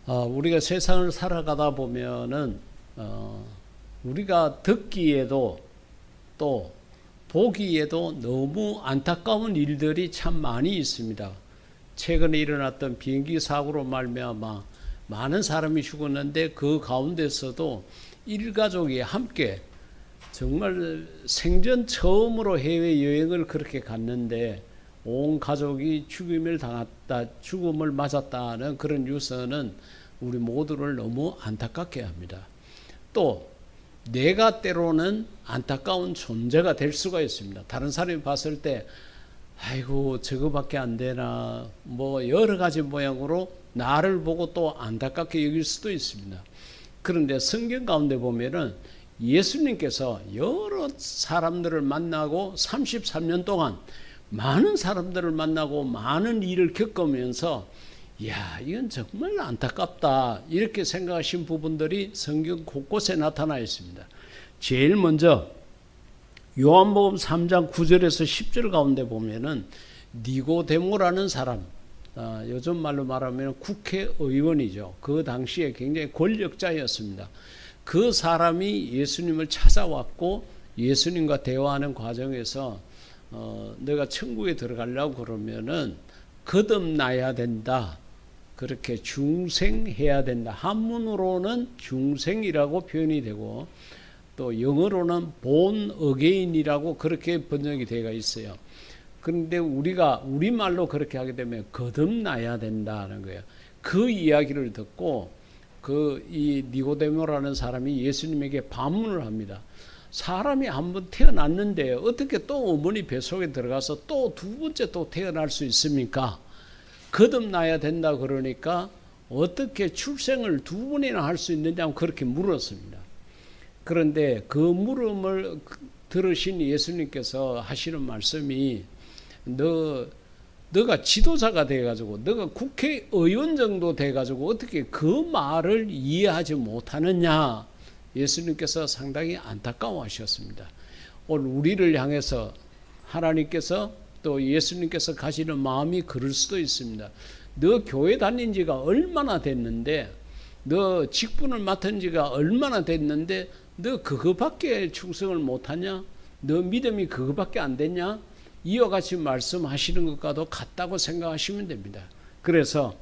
우리가 세상을 살아가다 보면은 우리가 듣기에도 또 보기에도 너무 안타까운 일들이 참 많이 있습니다. 최근에 일어났던 비행기 사고로 말미암아 많은 사람이 죽었는데 그 가운데서도 일가족이 함께 정말 생전 처음으로 해외여행을 그렇게 갔는데 온 가족이 죽음을 당했다, 죽음을 맞았다는 그런 뉴스는 우리 모두를 너무 안타깝게 합니다. 또 내가 때로는 안타까운 존재가 될 수가 있습니다. 다른 사람이 봤을 때 아이고 저거밖에 안 되나 뭐 여러 가지 모양으로 나를 보고 또 안타깝게 여길 수도 있습니다. 그런데 성경 가운데 보면은 예수님께서 여러 사람들을 만나고 33년 동안 많은 사람들을 만나고 많은 일을 겪으면서 야 이건 정말 안타깝다 이렇게 생각하신 부분들이 성경 곳곳에 나타나 있습니다. 제일 먼저 요한복음 3장 9절에서 10절 가운데 보면은 니고데모라는 사람, 요즘 말로 말하면 국회의원이죠. 그 당시에 굉장히 권력자였습니다. 그 사람이 예수님을 찾아왔고 예수님과 대화하는 과정에서 내가 천국에 들어가려고 그러면은 거듭나야 된다. 그렇게 중생해야 된다. 한문으로는 중생이라고 표현이 되고 또 영어로는 born again이라고 그렇게 번역이 되어 있어요. 그런데 우리가 우리말로 그렇게 하게 되면 거듭나야 된다는 거예요. 그 이야기를 듣고 이 니고데모라는 사람이 예수님에게 반문을 합니다. 사람이 한번 태어났는데 어떻게 또 어머니 뱃속에 들어가서 또 두 번째 또 태어날 수 있습니까? 거듭나야 된다 그러니까 어떻게 출생을 두 번이나 할 수 있느냐고 그렇게 물었습니다. 그런데 그 물음을 들으신 예수님께서 하시는 말씀이 너가 지도자가 돼가지고 너가 국회의원 정도 돼가지고 어떻게 그 말을 이해하지 못하느냐. 예수님께서 상당히 안타까워하셨습니다. 오늘 우리를 향해서 하나님께서 또 예수님께서 가시는 마음이 그럴 수도 있습니다. 너 교회 다닌 지가 얼마나 됐는데 너 직분을 맡은 지가 얼마나 됐는데 너 그거밖에 충성을 못하냐? 너 믿음이 그거밖에 안 됐냐? 이와 같이 말씀하시는 것과도 같다고 생각하시면 됩니다. 그래서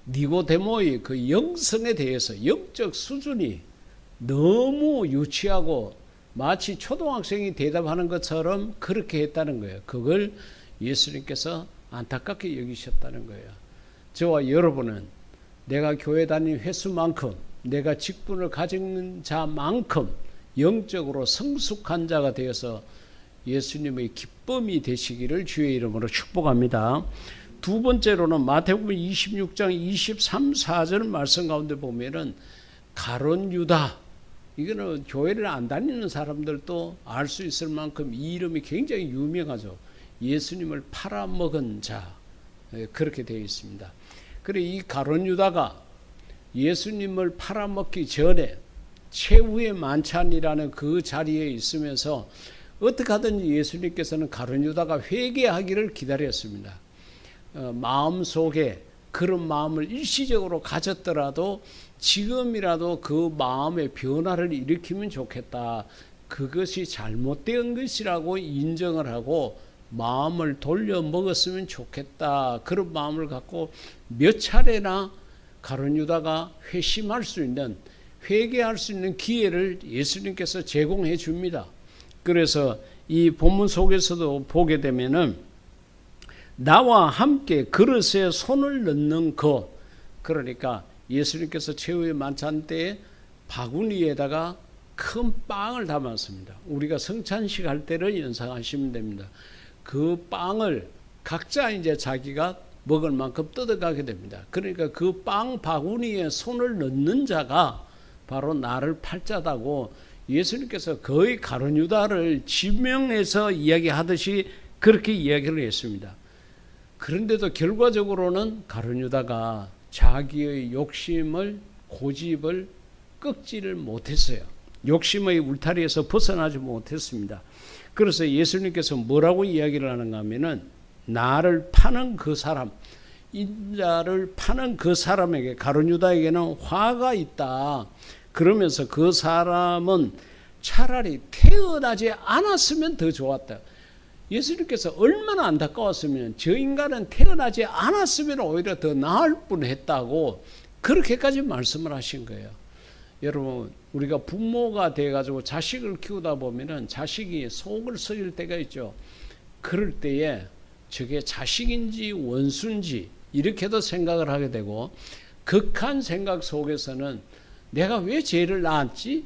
니고데모의 그 영성에 대해서 영적 수준이 너무 유치하고 마치 초등학생이 대답하는 것처럼 그렇게 했다는 거예요. 그걸 예수님께서 안타깝게 여기셨다는 거예요. 저와 여러분은 내가 교회 다닌 횟수만큼 내가 직분을 가진 자만큼 영적으로 성숙한 자가 되어서 예수님의 기쁨이 되시기를 주의 이름으로 축복합니다. 두 번째로는 마태복음 26장 23, 4절 말씀 가운데 보면은 가룟 유다, 이거는 교회를 안 다니는 사람들도 알 수 있을 만큼 이 이름이 굉장히 유명하죠. 예수님을 팔아먹은 자, 그렇게 되어 있습니다. 그래 이 가룟 유다가 예수님을 팔아먹기 전에 최후의 만찬이라는 그 자리에 있으면서 어떻게 하든지 예수님께서는 가룟 유다가 회개하기를 기다렸습니다. 마음속에 그런 마음을 일시적으로 가졌더라도 지금이라도 그 마음의 변화를 일으키면 좋겠다. 그것이 잘못된 것이라고 인정을 하고 마음을 돌려 먹었으면 좋겠다. 그런 마음을 갖고 몇 차례나 가룟 유다가 회심할 수 있는, 회개할 수 있는 기회를 예수님께서 제공해 줍니다. 그래서 이 본문 속에서도 보게 되면은 나와 함께 그릇에 손을 넣는 것, 그러니까 예수님께서 최후의 만찬 때에 바구니에다가 큰 빵을 담았습니다. 우리가 성찬식 할 때를 연상하시면 됩니다. 그 빵을 각자 이제 자기가 먹을 만큼 뜯어가게 됩니다. 그러니까 그 빵 바구니에 손을 넣는 자가 바로 나를 팔자다고 예수님께서 거의 가룟 유다를 지명해서 이야기하듯이 그렇게 이야기를 했습니다. 그런데도 결과적으로는 가룟 유다가 자기의 욕심을, 고집을 꺾지를 못했어요. 욕심의 울타리에서 벗어나지 못했습니다. 그래서 예수님께서 뭐라고 이야기를 하는가 하면은 나를 파는 그 사람, 인자를 파는 그 사람에게, 가룟 유다에게는 화가 있다. 그러면서 그 사람은 차라리 태어나지 않았으면 더 좋았다. 예수님께서 얼마나 안타까웠으면 저 인간은 태어나지 않았으면 오히려 더 나을 뻔했다고 그렇게까지 말씀을 하신 거예요. 여러분, 우리가 부모가 돼가지고 자식을 키우다 보면은 자식이 속을 썩일 때가 있죠. 그럴 때에 저게 자식인지 원수인지 이렇게도 생각을 하게 되고, 극한 생각 속에서는 내가 왜 쟤를 낳았지?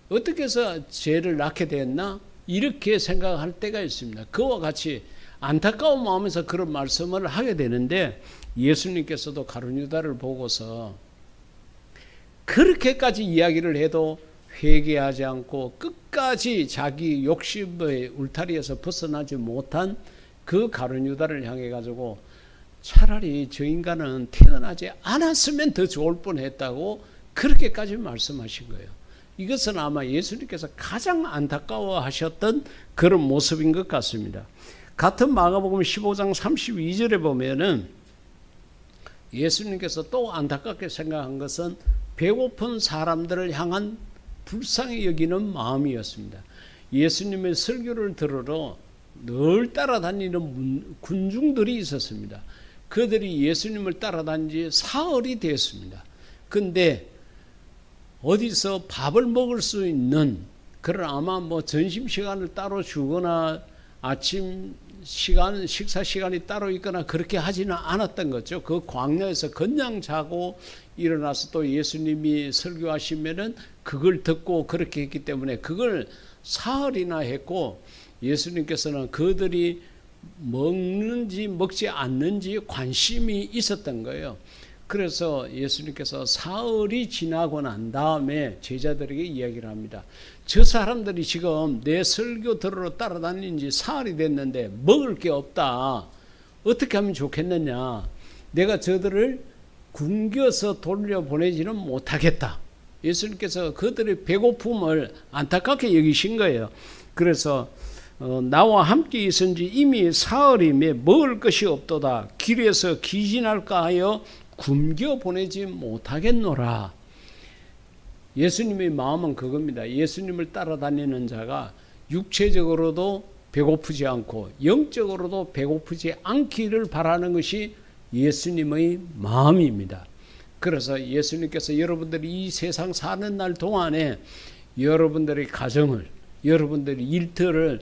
어떻게 해서 쟤를 낳게 됐나? 이렇게 생각할 때가 있습니다. 그와 같이 안타까운 마음에서 그런 말씀을 하게 되는데, 예수님께서도 가룟 유다를 보고서 그렇게까지 이야기를 해도 회개하지 않고 끝까지 자기 욕심의 울타리에서 벗어나지 못한 그 가룟 유다를 향해 가지고 차라리 저 인간은 태어나지 않았으면 더 좋을 뻔했다고 그렇게까지 말씀하신 거예요. 이것은 아마 예수님께서 가장 안타까워하셨던 그런 모습인 것 같습니다. 같은 마가복음 15장 32절에 보면은 예수님께서 또 안타깝게 생각한 것은 배고픈 사람들을 향한 불쌍히 여기는 마음이었습니다. 예수님의 설교를 들으러 늘 따라다니는 군중들이 있었습니다. 그들이 예수님을 따라다닌 지 사흘이 되었습니다. 그런데 어디서 밥을 먹을 수 있는 그런, 아마 뭐 점심시간을 따로 주거나 아침 시간, 식사 시간이 따로 있거나 그렇게 하지는 않았던 거죠. 그 광야에서 그냥 자고 일어나서 또 예수님이 설교하시면은 그걸 듣고 그렇게 했기 때문에 그걸 사흘이나 했고, 예수님께서는 그들이 먹는지 먹지 않는지 관심이 있었던 거예요. 그래서 예수님께서 사흘이 지나고 난 다음에 제자들에게 이야기를 합니다. 저 사람들이 지금 내 설교 들으러 따라다닌 지 사흘이 됐는데 먹을 게 없다. 어떻게 하면 좋겠느냐. 내가 저들을 굶겨서 돌려보내지는 못하겠다. 예수님께서 그들의 배고픔을 안타깝게 여기신 거예요. 그래서 나와 함께 있은 지 이미 사흘이며 먹을 것이 없도다. 길에서 기진할까 하여 굶겨 보내지 못하겠노라. 예수님의 마음은 그겁니다. 예수님을 따라다니는 자가 육체적으로도 배고프지 않고 영적으로도 배고프지 않기를 바라는 것이 예수님의 마음입니다. 그래서 예수님께서 여러분들이 이 세상 사는 날 동안에 여러분들의 가정을, 여러분들의 일터를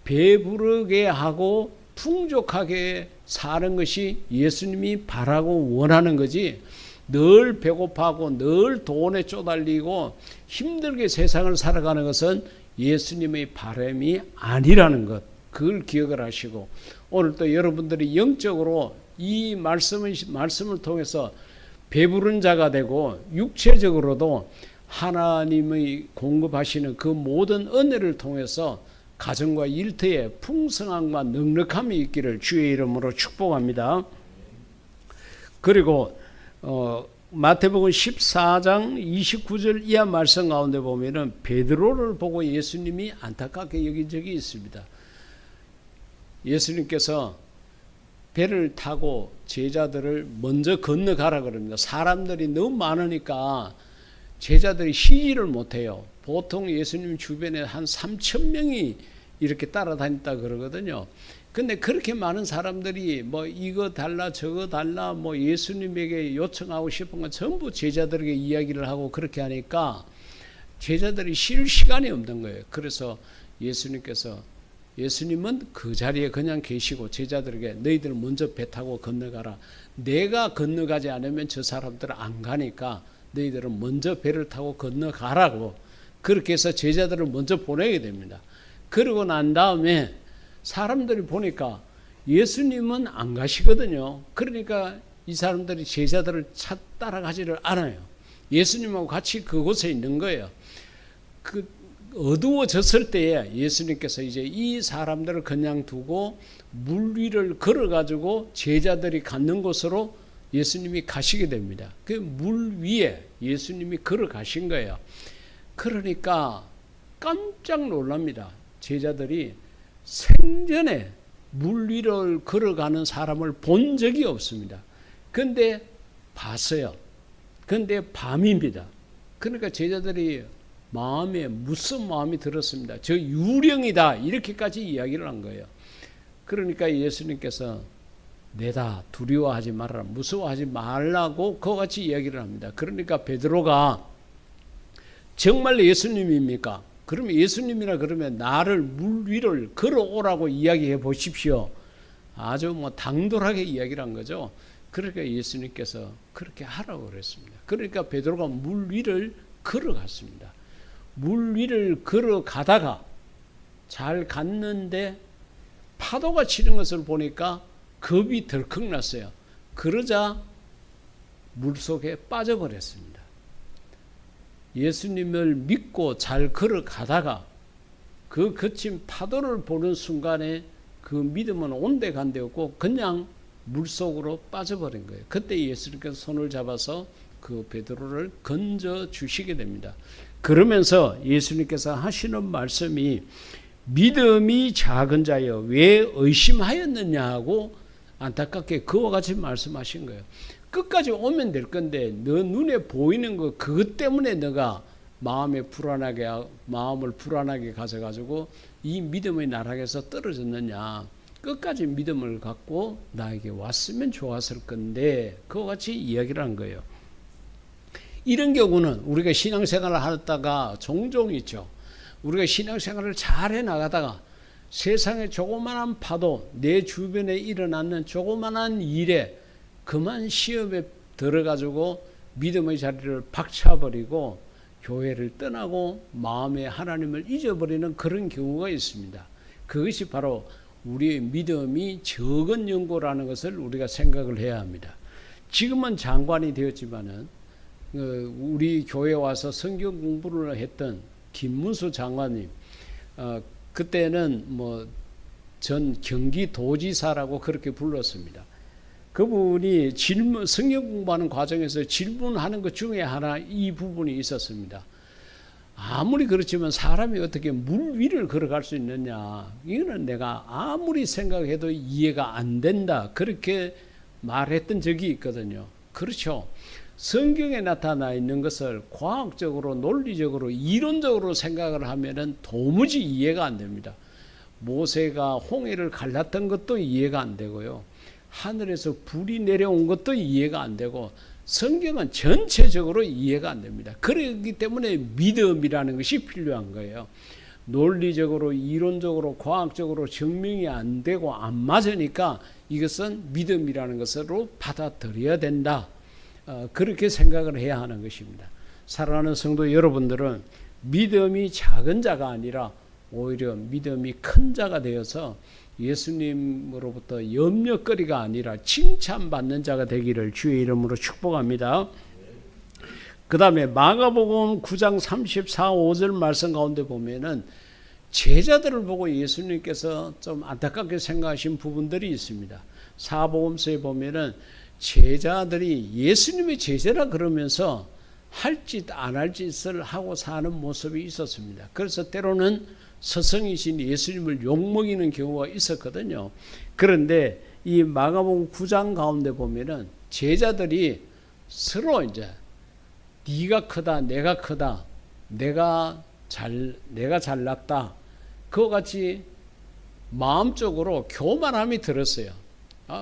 배부르게 하고 풍족하게 사는 것이 예수님이 바라고 원하는 거지, 늘 배고파하고 늘 돈에 쪼달리고 힘들게 세상을 살아가는 것은 예수님의 바람이 아니라는 것, 그걸 기억을 하시고, 오늘 또 여러분들이 영적으로 이 말씀을 통해서 배부른 자가 되고 육체적으로도 하나님의 공급하시는 그 모든 은혜를 통해서 가정과 일터에 풍성함과 넉넉함이 있기를 주의 이름으로 축복합니다. 그리고 마태복음 14장 29절 이하 말씀 가운데 보면은 베드로를 보고 예수님이 안타깝게 여긴 적이 있습니다. 예수님께서 배를 타고 제자들을 먼저 건너가라 그럽니다. 사람들이 너무 많으니까 제자들이 쉬지를 못해요. 보통 예수님 주변에 한 3,000명이 이렇게 따라다녔다 그러거든요. 근데 그렇게 많은 사람들이 뭐 이거 달라 저거 달라 뭐 예수님에게 요청하고 싶은 건 전부 제자들에게 이야기를 하고 그렇게 하니까 제자들이 쉴 시간이 없는 거예요. 그래서 예수님은 그 자리에 그냥 계시고 제자들에게 너희들 먼저 배 타고 건너가라. 내가 건너가지 않으면 저 사람들은 안 가니까 너희들은 먼저 배를 타고 건너가라고, 그렇게 해서 제자들을 먼저 보내게 됩니다. 그러고 난 다음에 사람들이 보니까 예수님은 안 가시거든요. 그러니까 이 사람들이 제자들을 따라가지를 않아요. 예수님하고 같이 그곳에 있는 거예요. 어두워졌을 때에 예수님께서 이제 이 사람들을 그냥 두고 물 위를 걸어가지고 제자들이 갖는 곳으로 예수님이 가시게 됩니다. 그 물 위에 예수님이 걸어가신 거예요. 그러니까 깜짝 놀랍니다. 제자들이 생전에 물 위를 걸어가는 사람을 본 적이 없습니다. 근데 봤어요. 근데 밤입니다. 그러니까 제자들이 마음에 무슨 마음이 들었습니다. 저 유령이다 이렇게까지 이야기를 한 거예요. 그러니까 예수님께서 내다 두려워하지 말아라, 무서워하지 말라고 그와 같이 이야기를 합니다. 그러니까 베드로가 정말 예수님입니까? 그러면 예수님이라 그러면 나를 물 위를 걸어오라고 이야기해 보십시오. 아주 당돌하게 이야기를 한 거죠. 그러니까 예수님께서 그렇게 하라고 그랬습니다. 그러니까 베드로가 물 위를 걸어갔습니다. 물 위를 걸어가다가 잘 갔는데 파도가 치는 것을 보니까 겁이 덜컥 났어요. 그러자 물속에 빠져버렸습니다. 예수님을 믿고 잘 걸어가다가 그 거친 파도를 보는 순간에 그 믿음은 온데간데 없고 그냥 물속으로 빠져버린 거예요. 그때 예수님께서 손을 잡아서 그 베드로를 건져 주시게 됩니다. 그러면서 예수님께서 하시는 말씀이 믿음이 작은 자여 왜 의심하였느냐 하고 안타깝게 그와 같이 말씀하신 거예요. 끝까지 오면 될 건데 너 눈에 보이는 거 그것 때문에 너가 마음을 불안하게 가져가지고 이 믿음의 나락에서 떨어졌느냐. 끝까지 믿음을 갖고 나에게 왔으면 좋았을 건데 그와 같이 이야기를 한 거예요. 이런 경우는 우리가 신앙생활을 하다가 종종 있죠. 우리가 신앙생활을 잘 해나가다가 세상의 조그만한 파도, 내 주변에 일어나는 조그만한 일에 그만 시험에 들어가지고 믿음의 자리를 박차버리고 교회를 떠나고 마음에 하나님을 잊어버리는 그런 경우가 있습니다. 그것이 바로 우리의 믿음이 적은 연고라는 것을 우리가 생각을 해야 합니다. 지금은 장관이 되었지만은 우리 교회에 와서 성경 공부를 했던 김문수 장관님, 그때는 전 경기도지사라고 그렇게 불렀습니다. 그분이 성경 공부하는 과정에서 질문하는 것 중에 하나 이 부분이 있었습니다. 아무리 그렇지만 사람이 어떻게 물 위를 걸어갈 수 있느냐, 이거는 내가 아무리 생각해도 이해가 안 된다, 그렇게 말했던 적이 있거든요. 그렇죠. 성경에 나타나 있는 것을 과학적으로 논리적으로 이론적으로 생각을 하면은 도무지 이해가 안 됩니다. 모세가 홍해를 갈랐던 것도 이해가 안 되고요, 하늘에서 불이 내려온 것도 이해가 안 되고 성경은 전체적으로 이해가 안 됩니다. 그렇기 때문에 믿음이라는 것이 필요한 거예요. 논리적으로 이론적으로 과학적으로 증명이 안 되고 안 맞으니까 이것은 믿음이라는 것으로 받아들여야 된다, 그렇게 생각을 해야 하는 것입니다. 사랑하는 성도 여러분들은 믿음이 작은 자가 아니라 오히려 믿음이 큰 자가 되어서 예수님으로부터 염려거리가 아니라 칭찬받는 자가 되기를 주의 이름으로 축복합니다. 그 다음에 마가복음 9장 34, 5절 말씀 가운데 보면은 제자들을 보고 예수님께서 좀 안타깝게 생각하신 부분들이 있습니다. 사복음서에 보면은 제자들이 예수님의 제자라 그러면서 할 짓 안 할 짓을 하고 사는 모습이 있었습니다. 그래서 때로는 스승이신 예수님을 욕먹이는 경우가 있었거든요. 그런데 이 마가복음 9장 가운데 보면은 제자들이 서로 이제 네가 크다, 내가 크다, 내가 잘났다, 그와 같이 마음적으로 교만함이 들었어요.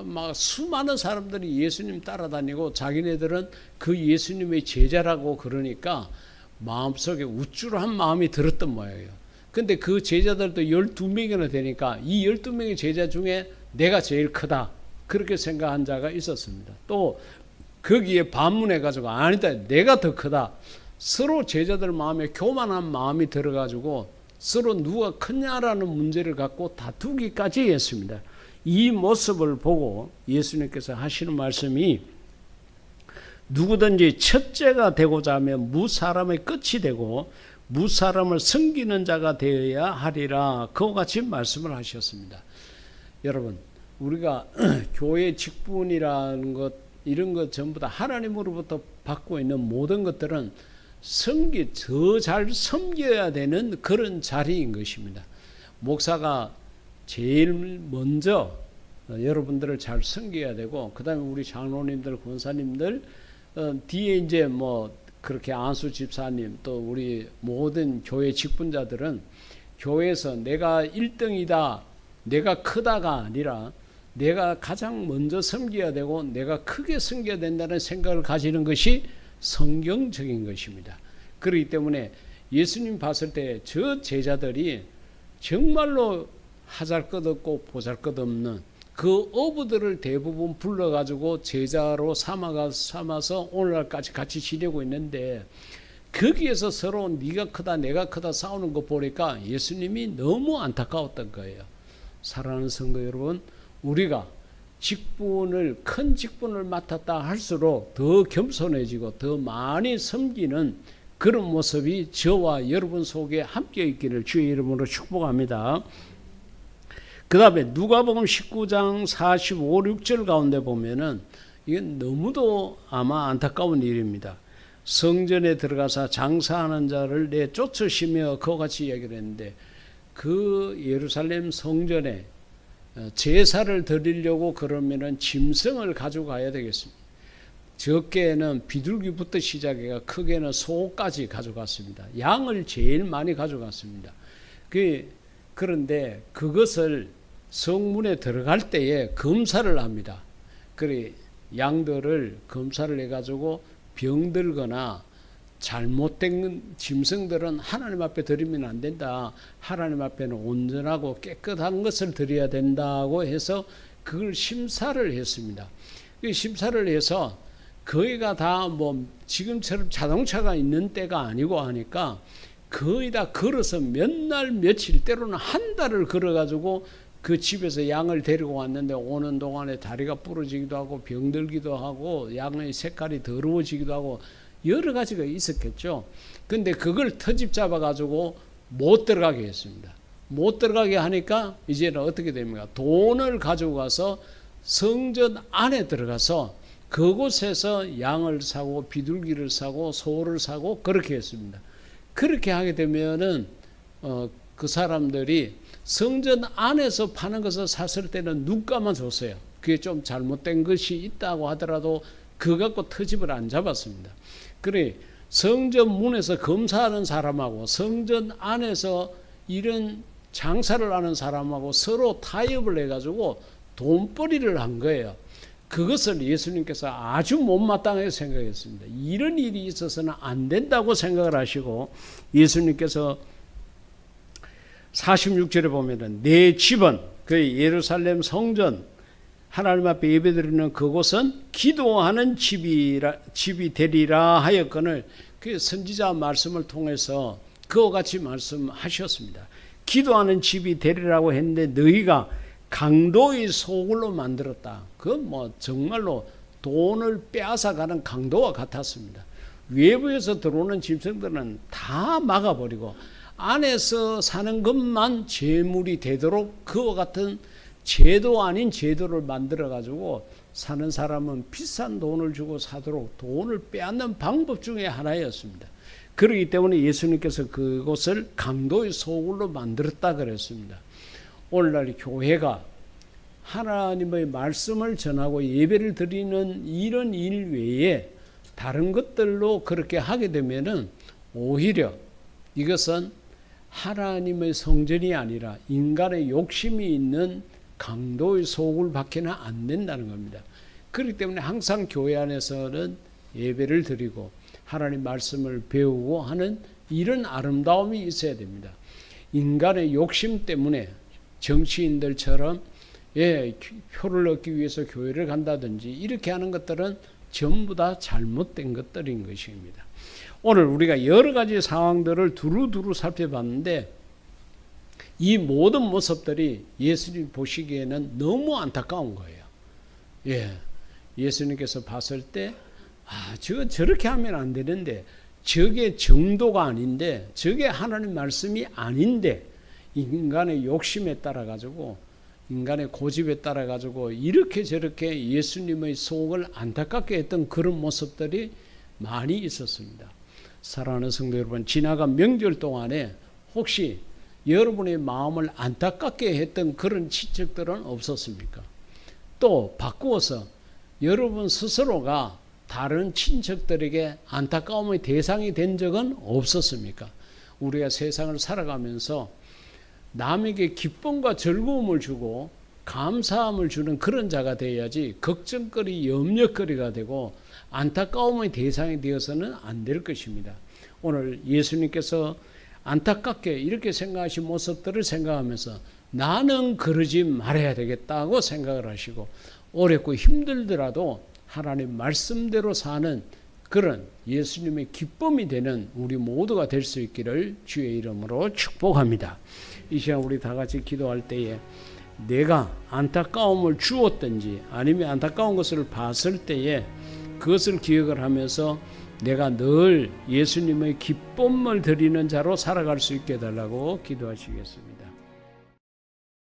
막 수많은 사람들이 예수님 따라다니고 자기네들은 그 예수님의 제자라고 그러니까 마음속에 우쭐한 마음이 들었던 모양이에요. 근데 그 제자들도 12명이나 되니까 이 12명의 제자 중에 내가 제일 크다, 그렇게 생각한 자가 있었습니다. 또 거기에 반문해가지고 아니다, 내가 더 크다, 서로 제자들 마음에 교만한 마음이 들어가지고 서로 누가 크냐라는 문제를 갖고 다투기까지 했습니다. 이 모습을 보고 예수님께서 하시는 말씀이 누구든지 첫째가 되고자 하면 무사람의 끝이 되고 무사람을 섬기는 자가 되어야 하리라, 그와 같이 말씀을 하셨습니다. 여러분, 우리가 교회 직분이라는 것, 이런 것 전부 다 하나님으로부터 받고 있는 모든 것들은 더 잘 섬겨야 되는 그런 자리인 것입니다. 목사가 제일 먼저 여러분들을 잘 섬겨야 되고, 그 다음에 우리 장로님들, 권사님들, 뒤에 이제 뭐 그렇게 안수 집사님, 또 우리 모든 교회 직분자들은 교회에서 내가 1등이다, 내가 크다가 아니라 내가 가장 먼저 섬겨야 되고 내가 크게 섬겨야 된다는 생각을 가지는 것이 성경적인 것입니다. 그렇기 때문에 예수님 봤을 때 저 제자들이 정말로 하잘것없고 보잘것없는 그 어부들을 대부분 불러가지고 제자로 삼아서 오늘날까지 같이 지내고 있는데, 거기에서 서로 네가 크다 내가 크다 싸우는 거 보니까 예수님이 너무 안타까웠던 거예요. 사랑하는 성도 여러분, 우리가 큰 직분을 맡았다 할수록 더 겸손해지고 더 많이 섬기는 그런 모습이 저와 여러분 속에 함께 있기를 주의 이름으로 축복합니다. 그 다음에 누가복음 19장 45, 6절 가운데 보면은 이건 너무도 아마 안타까운 일입니다. 성전에 들어가서 장사하는 자를 내쫓으시며 그와 같이 이야기를 했는데, 그 예루살렘 성전에 제사를 드리려고 그러면은 짐승을 가져가야 되겠습니다. 적게는 비둘기부터 시작해가 크게는 소까지 가져갔습니다. 양을 제일 많이 가져갔습니다. 그런데 그것을 성문에 들어갈 때에 검사를 합니다. 그래 양들을 검사를 해가지고 병들거나 잘못된 짐승들은 하나님 앞에 드리면 안 된다. 하나님 앞에는 온전하고 깨끗한 것을 드려야 된다고 해서 그걸 심사를 했습니다. 심사를 해서 거의가 다 뭐 지금처럼 자동차가 있는 때가 아니고 하니까 거의 다 걸어서 몇 날 며칠, 때로는 한 달을 걸어가지고 그 집에서 양을 데리고 왔는데, 오는 동안에 다리가 부러지기도 하고 병들기도 하고 양의 색깔이 더러워지기도 하고 여러 가지가 있었겠죠. 근데 그걸 터집 잡아가지고 못 들어가게 했습니다. 못 들어가게 하니까 이제는 어떻게 됩니까? 돈을 가지고 가서 성전 안에 들어가서 그곳에서 양을 사고 비둘기를 사고 소를 사고 그렇게 했습니다. 그렇게 하게 되면은 그 사람들이 성전 안에서 파는 것을 샀을 때는 눈가만 줬어요. 그게 좀 잘못된 것이 있다고 하더라도 그거 갖고 터집을 안 잡았습니다. 그래 성전 문에서 검사하는 사람하고 성전 안에서 이런 장사를 하는 사람하고 서로 타협을 해가지고 돈벌이를 한 거예요. 그것을 예수님께서 아주 못마땅하게 생각했습니다. 이런 일이 있어서는 안 된다고 생각을 하시고, 예수님께서 46절에 보면은 내 집은, 그 예루살렘 성전 하나님 앞에 예배드리는 그곳은 기도하는 집이 되리라 하였거늘, 그 선지자 말씀을 통해서 그와 같이 말씀하셨습니다. 기도하는 집이 되리라고 했는데 너희가 강도의 소굴로 만들었다. 그건 뭐 정말로 돈을 빼앗아가는 강도와 같았습니다. 외부에서 들어오는 짐승들은 다 막아버리고 안에서 사는 것만 재물이 되도록 그와 같은 제도 아닌 제도를 만들어가지고 사는 사람은 비싼 돈을 주고 사도록 돈을 빼앗는 방법 중에 하나였습니다. 그렇기 때문에 예수님께서 그곳을 강도의 소굴로 만들었다 그랬습니다. 오늘날 교회가 하나님의 말씀을 전하고 예배를 드리는 이런 일 외에 다른 것들로 그렇게 하게 되면은 오히려 이것은 하나님의 성전이 아니라 인간의 욕심이 있는 강도의 소굴밖에는 안 된다는 겁니다. 그렇기 때문에 항상 교회 안에서는 예배를 드리고 하나님 말씀을 배우고 하는 이런 아름다움이 있어야 됩니다. 인간의 욕심 때문에 정치인들처럼 표를 얻기 위해서 교회를 간다든지 이렇게 하는 것들은 전부 다 잘못된 것들인 것입니다. 오늘 우리가 여러 가지 상황들을 두루두루 살펴봤는데 이 모든 모습들이 예수님 보시기에는 너무 안타까운 거예요. 예수님께서 봤을 때 저렇게 하면 안 되는데, 저게 정도가 아닌데, 저게 하나님 말씀이 아닌데, 인간의 욕심에 따라 가지고 인간의 고집에 따라 가지고 이렇게 저렇게 예수님의 속을 안타깝게 했던 그런 모습들이 많이 있었습니다. 사랑하는 성도 여러분, 지나간 명절 동안에 혹시 여러분의 마음을 안타깝게 했던 그런 지적들은 없었습니까? 또 바꾸어서 여러분 스스로가 다른 친척들에게 안타까움의 대상이 된 적은 없었습니까? 우리가 세상을 살아가면서 남에게 기쁨과 즐거움을 주고 감사함을 주는 그런 자가 되어야지 걱정거리, 염려거리가 되고 안타까움의 대상이 되어서는 안 될 것입니다. 오늘 예수님께서 안타깝게 이렇게 생각하신 모습들을 생각하면서 나는 그러지 말아야 되겠다고 생각을 하시고 어렵고 힘들더라도 하나님 말씀대로 사는 그런 예수님의 기쁨이 되는 우리 모두가 될 수 있기를 주의 이름으로 축복합니다. 이 시간 우리 다 같이 기도할 때에 내가 안타까움을 주었든지 아니면 안타까운 것을 봤을 때에 그것을 기억을 하면서 내가 늘 예수님의 기쁨을 드리는 자로 살아갈 수 있게 해달라고 기도하시겠습니다.